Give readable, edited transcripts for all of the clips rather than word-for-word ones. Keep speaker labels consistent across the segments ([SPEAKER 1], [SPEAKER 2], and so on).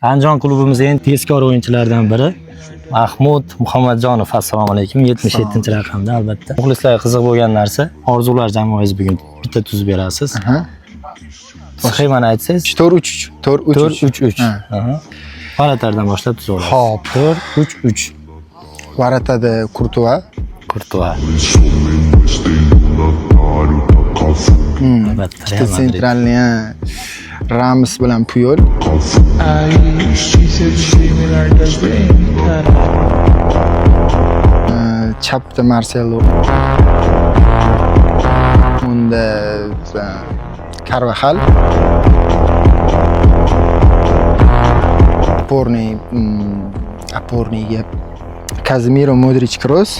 [SPEAKER 1] Andijon klubimizning eng tezkor o'yinchilaridan biri Mahmud Muhammadjonov. Assalomu alaykum. 77-raqamda albatta. Muxlislarga qiziq bo'lgan narsa, orzular jamoangiz bugun bitta tuzib berasiz. Sxemani aytsangiz 4-3-3. Varatardan boshlab tuzib olasiz.
[SPEAKER 2] Hop.
[SPEAKER 1] 4-3-3.
[SPEAKER 2] Varatada Kurtuva.
[SPEAKER 1] Albatta.
[SPEAKER 2] Ikkita sentralni Ramos bilan Puyol. Chapda Marcelo. Unda Carvajal. Oporniga Casemiro, Modric, Kroos.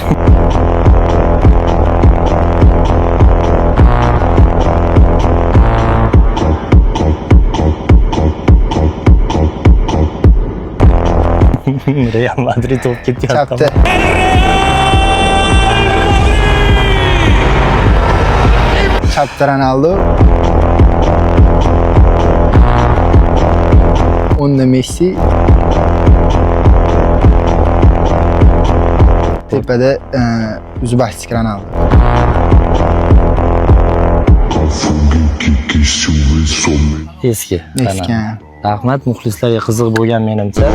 [SPEAKER 1] Real Madrid to'p ketyapti.
[SPEAKER 2] Chapda Ronaldo. Onda Messi. Tepada Uzbekistan Ronaldo.
[SPEAKER 1] Eski.
[SPEAKER 2] Eski.
[SPEAKER 1] Rahmat, muxlislarga qiziq bo'lgan menimcha.